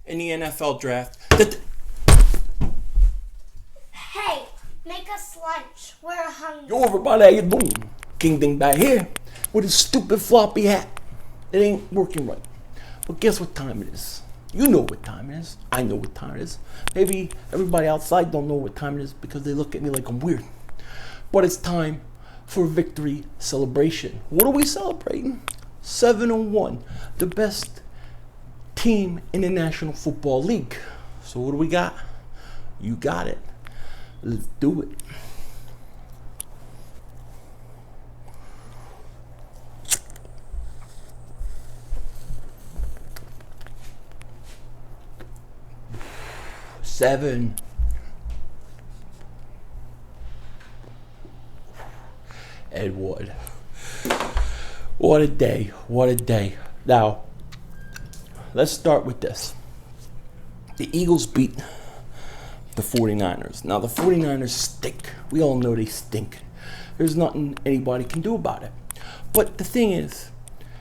in the NFL draft. Hey, make us lunch. We're hungry. Yo, everybody, how you doing? King Ding back here with his stupid floppy hat. It ain't working right. But guess what time it is? You know what time it is. I know what time it is. Maybe everybody outside don't know what time it is because they look at me like I'm weird. But it's time for victory celebration. What are we celebrating? 7-1, the best team in the National Football League. So what do we got? You got it. Let's do it. Seven. Edward. What a day. What a day. Now, let's start with this. The Eagles beat the 49ers. Now, the 49ers stink. We all know they stink. There's nothing anybody can do about it. But the thing is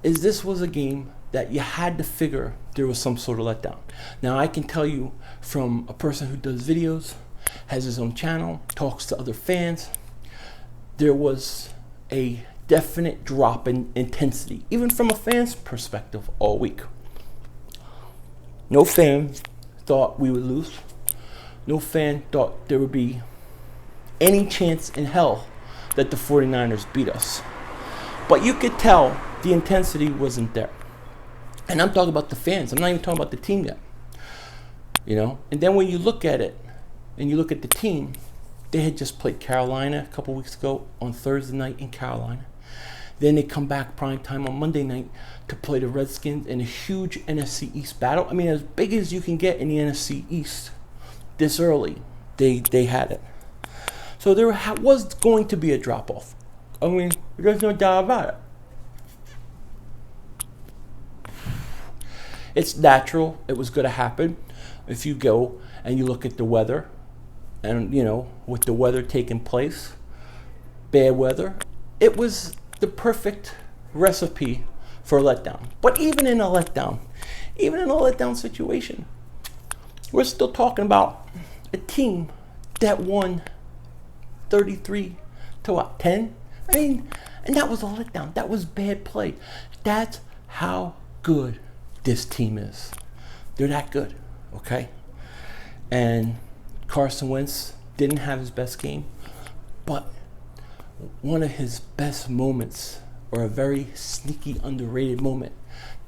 this was a game that you had to figure there was some sort of letdown. Now, I can tell you from a person who does videos, has his own channel, talks to other fans, there was a definite drop in intensity, even from a fan's perspective all week. No fan thought we would lose. No fan thought there would be any chance in hell that the 49ers beat us. But you could tell the intensity wasn't there. And I'm talking about the fans. I'm not even talking about the team yet. You know? And then when you look at it, and you look at the team, they had just played Carolina a couple weeks ago on Thursday night in Carolina. Then they come back prime time on Monday night to play the Redskins in a huge NFC East battle. I mean, as big as you can get in the NFC East this early, they had it. So there was going to be a drop-off. I mean, there's no doubt about it. It's natural. It was going to happen. If you go and you look at the weather, and, you know, with the weather taking place, bad weather, it was the perfect recipe for a letdown. But even in a letdown situation, we're still talking about a team that won 33 to what, 10? I mean, and that was a letdown. That was bad play. That's how good this team is. They're that good, okay? And Carson Wentz didn't have his best game, but one of his best moments, or a very sneaky, underrated moment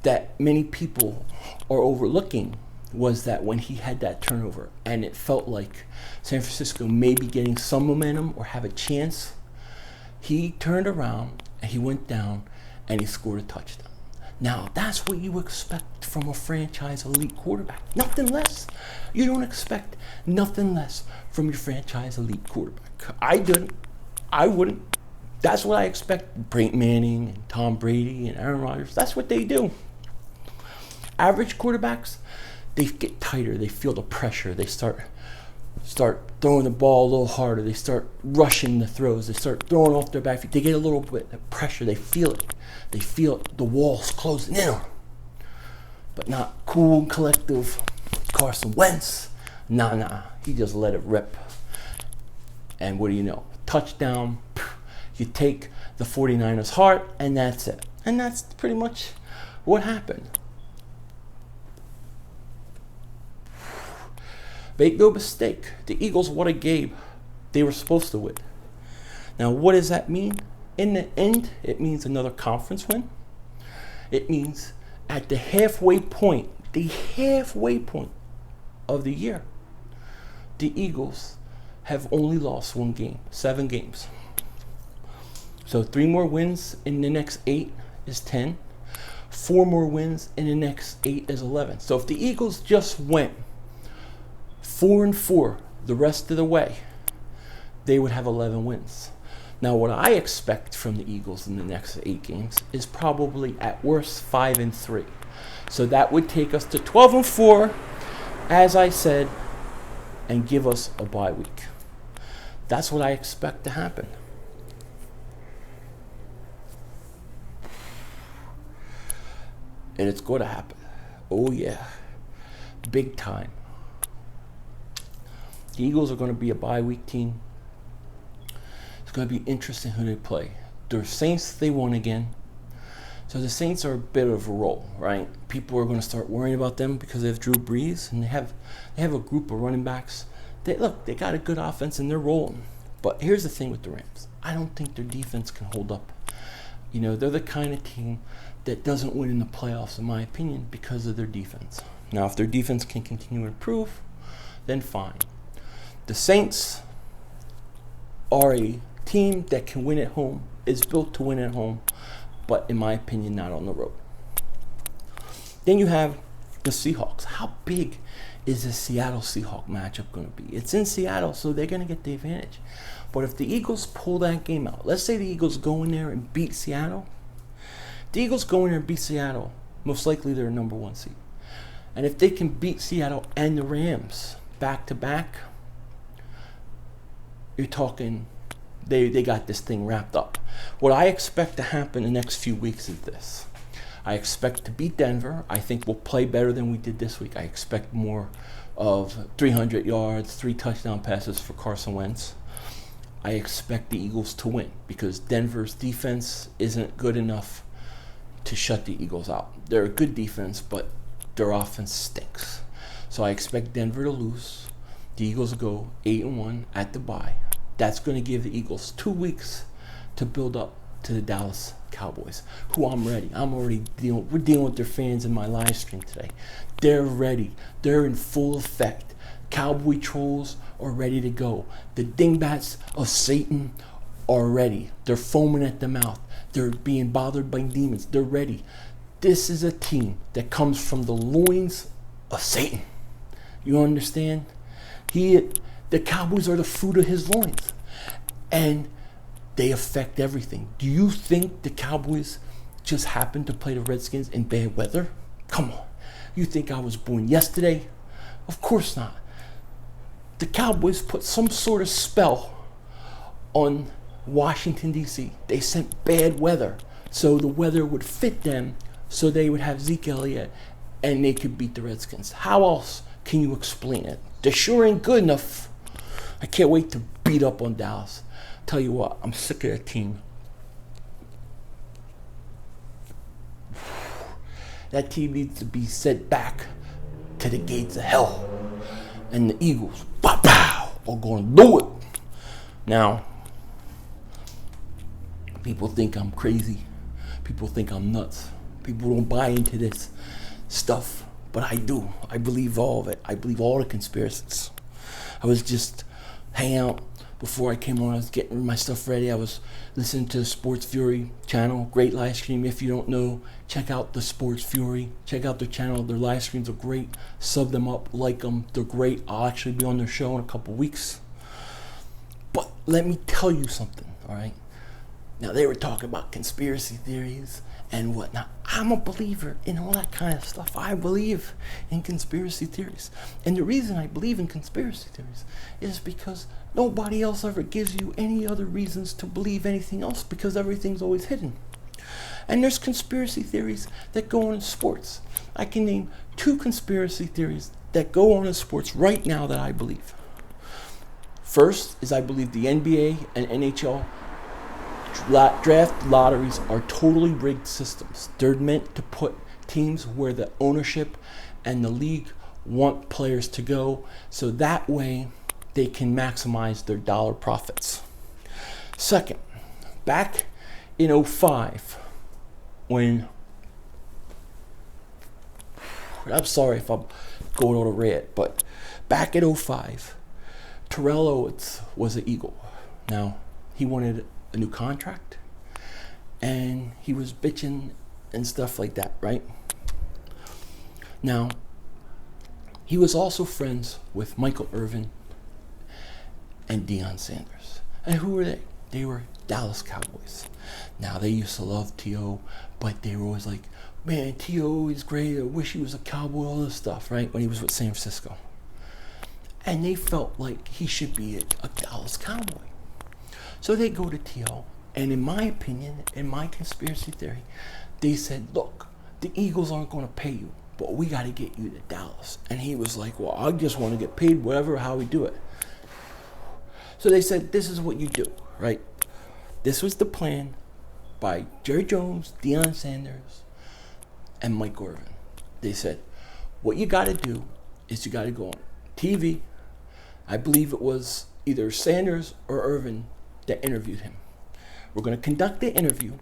that many people are overlooking, was that when he had that turnover and it felt like San Francisco may be getting some momentum or have a chance, he turned around and he went down and he scored a touchdown. Now, that's what you expect from a franchise elite quarterback. Nothing less. You don't expect nothing less from your franchise elite quarterback. I didn't. I wouldn't. That's what I expect. Brent Manning and Tom Brady and Aaron Rodgers, that's what they do. Average quarterbacks, they get tighter. They feel the pressure. They start throwing the ball a little harder. They start rushing the throws. They start throwing off their back feet. They get a little bit of pressure. They feel it. They feel the walls closing in on them. But not cool and collective Carson Wentz. Nah. He just let it rip. And what do you know? Touchdown. You take the 49ers' heart, and that's it. And that's pretty much what happened. Make no mistake, the Eagles won a game they were supposed to win. Now, what does that mean? In the end, it means another conference win. It means at the halfway point of the year, the Eagles have only lost one game, 7 games. So 3 more wins in the next 8 is 10. 4 more wins in the next 8 is 11. So if the Eagles just went 4-4 the rest of the way, they would have 11 wins. Now, what I expect from the Eagles in the next 8 games is probably at worst 5-3. So that would take us to 12-4, as I said, and give us a bye week. That's what I expect to happen. And it's going to happen. Oh, yeah. big time. The Eagles are going to be a bye week team. It's going to be interesting who they play. The Saints, they won again. So the Saints are a bit of a roll, right? People are going to start worrying about them because they have Drew Brees and they have a group of running backs. They got a good offense and they're rolling. But here's the thing with the Rams. I don't think their defense can hold up. You know, they're the kind of team that doesn't win in the playoffs, in my opinion, because of their defense. Now, if their defense can continue to improve, then fine. The Saints are a team that can win at home, is built to win at home, but in my opinion, not on the road. Then you have the Seahawks. How big is the Seattle Seahawks matchup going to be? It's in Seattle, so they're going to get the advantage. But if the Eagles pull that game out, let's say the Eagles go in there and beat Seattle. The Eagles go in there and beat Seattle. Most likely they're number 1 seed. And if they can beat Seattle and the Rams back to back, you're talking they got this thing wrapped up. What I expect to happen in the next few weeks is this. I expect to beat Denver. I think we'll play better than we did this week. I expect more of 300 yards, 3 touchdown passes for Carson Wentz. I expect the Eagles to win because Denver's defense isn't good enough to shut the Eagles out. They're a good defense, but their offense stinks. So I expect Denver to lose. The Eagles will go 8-1 at the bye. That's going to give the Eagles 2 weeks to build up to the Dallas Cowboys, who I'm ready. We're dealing with their fans in my live stream today. They're ready. They're in full effect. Cowboy trolls are ready to go. The dingbats of Satan are ready. They're foaming at the mouth. They're being bothered by demons. They're ready. This is a team that comes from the loins of Satan. You understand? The Cowboys are the fruit of his loins. And they affect everything. Do you think the Cowboys just happened to play the Redskins in bad weather? Come on. You think I was born yesterday? Of course not. The Cowboys put some sort of spell on Washington, D.C. They sent bad weather so the weather would fit them so they would have Zeke Elliott and they could beat the Redskins. How else can you explain it? They sure ain't good enough. I can't wait to beat up on Dallas. Tell you what, I'm sick of that team. That team needs to be sent back to the gates of hell. And the Eagles, pow, are going to do it. Now, people think I'm crazy. People think I'm nuts. People don't buy into this stuff. But I do. I believe all of it. I believe all the conspiracies. I was just hanging out before I came on. I was getting my stuff ready. I was listening to the Sports Fury channel. Great live stream. If you don't know, check out the Sports Fury. Check out their channel. Their live streams are great. Sub them up. Like them. They're great. I'll actually be on their show in a couple weeks. But let me tell you something, all right? Now, they were talking about conspiracy theories and whatnot. I'm a believer in all that kind of stuff. I believe in conspiracy theories. And the reason I believe in conspiracy theories is because nobody else ever gives you any other reasons to believe anything else because everything's always hidden. And there's conspiracy theories that go on in sports. I can name 2 conspiracy theories that go on in sports right now that I believe. First is I believe the NBA and NHL draft lotteries are totally rigged systems. They're meant to put teams where the ownership and the league want players to go so that way they can maximize their dollar profits. Second, back in 2005, when, I'm sorry if I'm going on a rant, but back in 2005, Terrell Owens was an Eagle. Now, he wanted a new contract, and he was bitching and stuff like that, right? Now, he was also friends with Michael Irvin and Deion Sanders. And who were they? They were Dallas Cowboys. Now, they used to love T.O., but they were always like, man, T.O. is great, I wish he was a Cowboy, all this stuff, right? When he was with San Francisco. And they felt like he should be a Dallas Cowboy. So they go to T.O., and in my opinion, in my conspiracy theory, they said, look, the Eagles aren't going to pay you. but we got to get you to Dallas. And he was like, well, I just want to get paid whatever, how we do it. So they said, this is what you do, right? This was the plan by Jerry Jones, Deion Sanders, and Mike Irvin. They said, what you got to do is you got to go on TV. I believe it was either Sanders or Irvin that interviewed him. We're going to conduct the interview,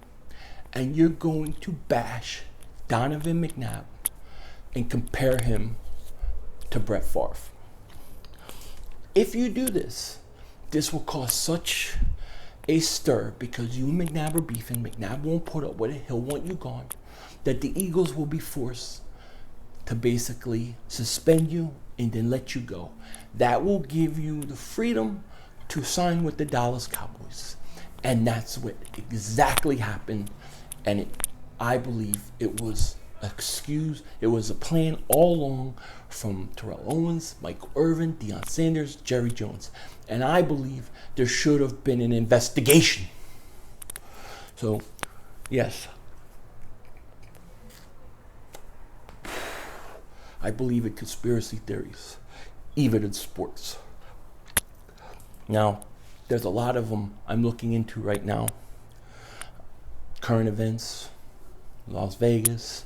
and you're going to bash Donovan McNabb and compare him to Brett Favre. If you do this, this will cause such a stir because you and McNabb are beefing. McNabb won't put up with it. He'll want you gone. That the Eagles will be forced to basically suspend you and then let you go. That will give you the freedom to sign with the Dallas Cowboys. And that's what exactly happened. And I believe it was it was a plan all along from Terrell Owens, Mike Irvin, Deion Sanders, Jerry Jones. And I believe there should have been an investigation. So, yes. I believe in conspiracy theories, even in sports. Now, there's a lot of them I'm looking into right now. Current events, Las Vegas,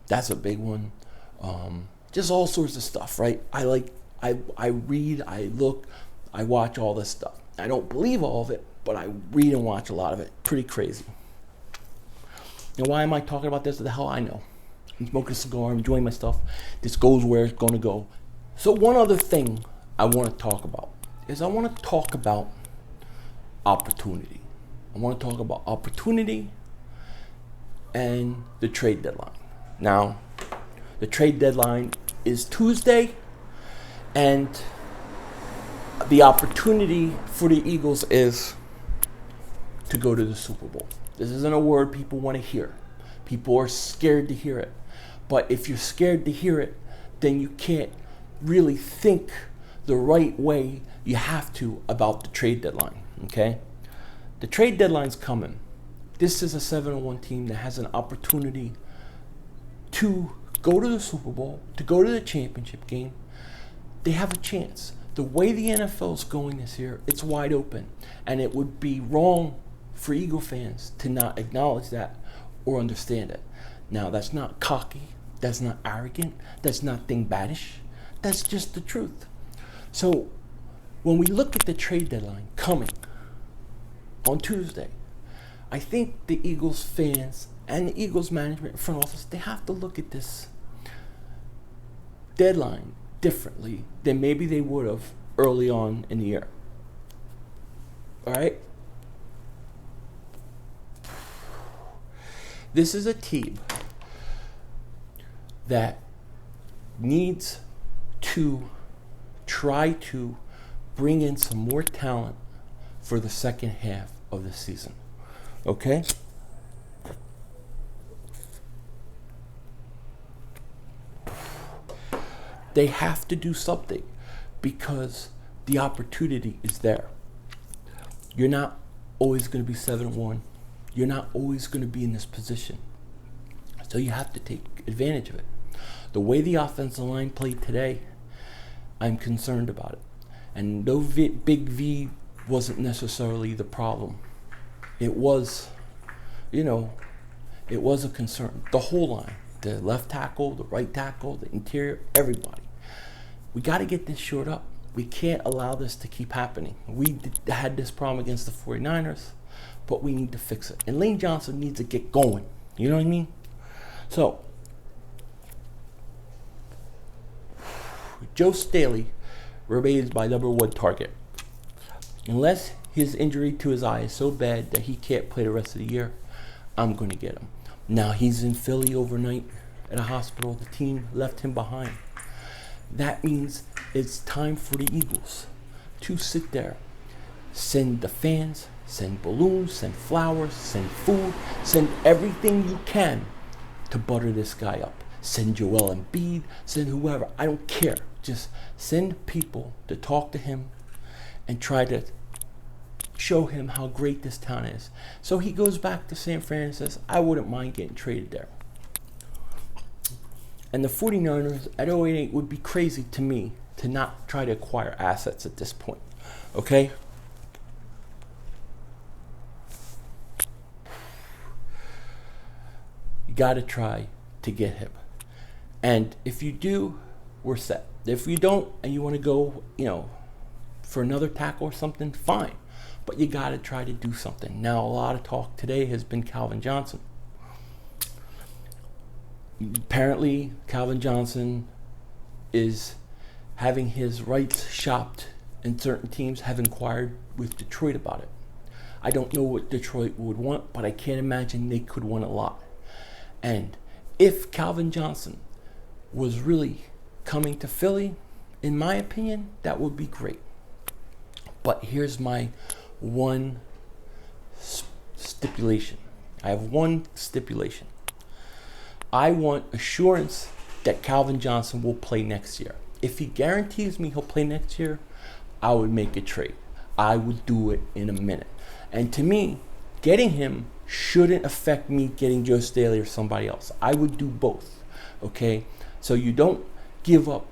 that's a big one. Just all sorts of stuff, right? I read, I look, I watch all this stuff. I don't believe all of it, but I read and watch a lot of it. Pretty crazy. And why am I talking about this? The hell I know. I'm smoking a cigar, I'm enjoying my stuff. This goes where it's going to go. So one other thing I want to talk about is I want to talk about opportunity. I want to talk about opportunity and the trade deadline. Now, the trade deadline is Tuesday, and the opportunity for the Eagles is to go to the Super Bowl. This isn't a word people want to hear. People are scared to hear it. But if you're scared to hear it, then you can't really think the right way you have to about the trade deadline, okay? The trade deadline's coming. This is a 7-1 team that has an opportunity to go to the Super Bowl, to go to the championship game. They have a chance. The way the NFL is going this year, it's wide open. And it would be wrong for Eagle fans to not acknowledge that or understand it. Now, that's not cocky. That's not arrogant. That's not dingbattish. That's just the truth. So, when we look at the trade deadline coming on Tuesday, I think the Eagles fans and the Eagles management and front office, they have to look at this deadline differently than maybe they would have early on in the year. All right? This is a team that needs to try to bring in some more talent for the second half of the season. Okay? They have to do something because the opportunity is there. You're not always going to be 7-1. You're not always going to be in this position. So you have to take advantage of it. The way the offensive line played today, I'm concerned about it. And no big V wasn't necessarily the problem. It was, it was a concern. The whole line, the left tackle, the right tackle, the interior, everybody. We got to get this shored up. We can't allow this to keep happening. We had this problem against the 49ers, but we need to fix it. And Lane Johnson needs to get going. You know what I mean? So, Joe Staley remains my number one target. Unless his injury to his eye is so bad that he can't play the rest of the year, I'm going to get him. Now, he's in Philly overnight at a hospital. The team left him behind. That means it's time for the Eagles to sit there, send the fans, send balloons, send flowers, send food, send everything you can to butter this guy up. Send Joel Embiid, send whoever. I don't care. Just send people to talk to him and try to show him how great this town is. So he goes back to San Fran and says, I wouldn't mind getting traded there. And the 49ers at 088 would be crazy to me to not try to acquire assets at this point. Okay? You got to try to get him. And if you do, we're set. If you don't and you want to go, for another tackle or something, fine. But you got to try to do something. Now, a lot of talk today has been Calvin Johnson. Apparently, Calvin Johnson is having his rights shopped, and certain teams have inquired with Detroit about it. I don't know what Detroit would want, but I can't imagine they could want a lot. And if Calvin Johnson was really coming to Philly, in my opinion, that would be great. But here's my one stipulation. I have one stipulation. I want assurance that Calvin Johnson will play next year. If he guarantees me he'll play next year, I would make a trade. I would do it in a minute. And to me, getting him shouldn't affect me getting Joe Staley or somebody else. I would do both. Okay? So you don't give up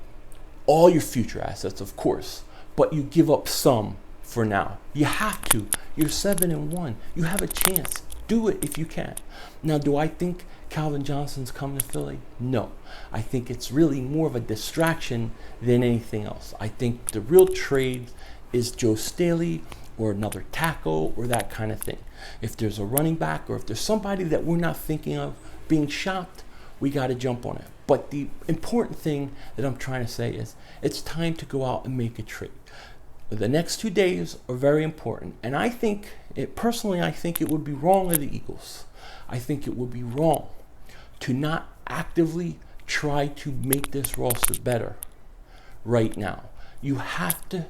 all your future assets, of course, but you give up some for now. You have to. You're 7-1. You have a chance. Do it if you can. Now, do I think Calvin Johnson's coming to Philly? No. I think it's really more of a distraction than anything else. I think the real trade is Joe Staley or another tackle or that kind of thing. If there's a running back or if there's somebody that we're not thinking of being shopped, we got to jump on it. But the important thing that I'm trying to say is it's time to go out and make a trade. The next 2 days are very important. And I think it would be wrong of the Eagles. I think it would be wrong to not actively try to make this roster better right now. You have to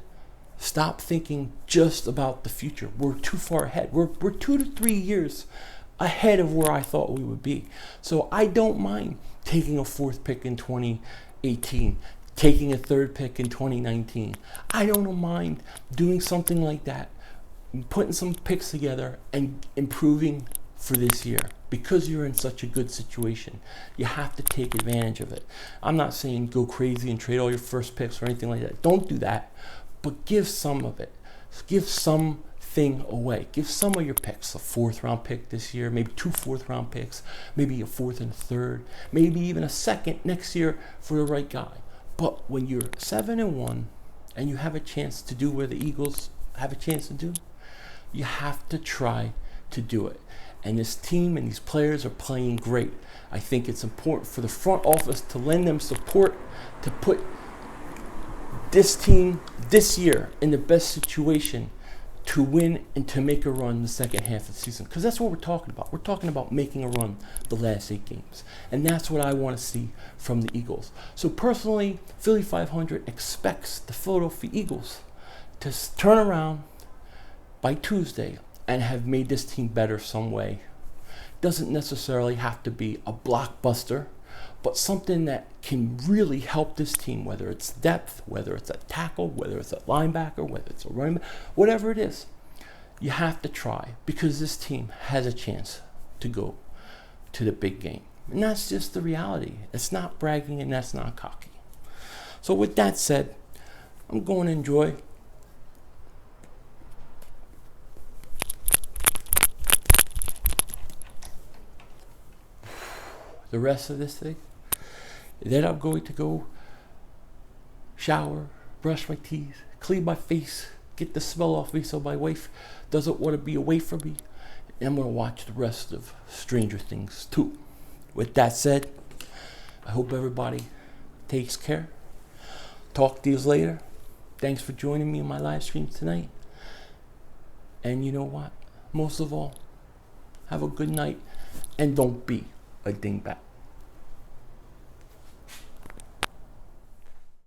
stop thinking just about the future. We're too far ahead. We're 2 to 3 years ahead of where I thought we would be. So I don't mind taking a 4th pick in 2018, taking a 3rd pick in 2019. I don't mind doing something like that, putting some picks together and improving for this year. Because you're in such a good situation, you have to take advantage of it. I'm not saying go crazy and trade all your first picks or anything like that. Don't do that, but give some of it. Give something away. Give some of your picks. A 4th round pick this year, maybe 2 4th round picks, maybe a 4th and a 3rd, maybe even a 2nd next year for the right guy. But when you're 7-1 and you have a chance to do what the Eagles have a chance to do, you have to try to do it. And this team and these players are playing great. I think it's important for the front office to lend them support to put this team this year in the best situation to win and to make a run in the second half of the season. Because that's what we're talking about. We're talking about making a run the last 8 games. And that's what I want to see from the Eagles. So personally, Philly 500 expects the Philadelphia Eagles to turn around by Tuesday and have made this team better some way. Doesn't necessarily have to be a blockbuster, but something that can really help this team, whether it's depth, whether it's a tackle, whether it's a linebacker, whether it's a running back, whatever it is. You have to try because this team has a chance to go to the big game. And that's just the reality. It's not bragging and that's not cocky. So with that said, I'm going to enjoy the rest of this thing. Then I'm going to go shower, brush my teeth, clean my face, get the smell off me so my wife doesn't want to be away from me. And I'm going to watch the rest of Stranger Things too. With that said, I hope everybody takes care. Talk to you later. Thanks for joining me on my live stream tonight. And you know what? Most of all, have a good night and don't be a dingbat.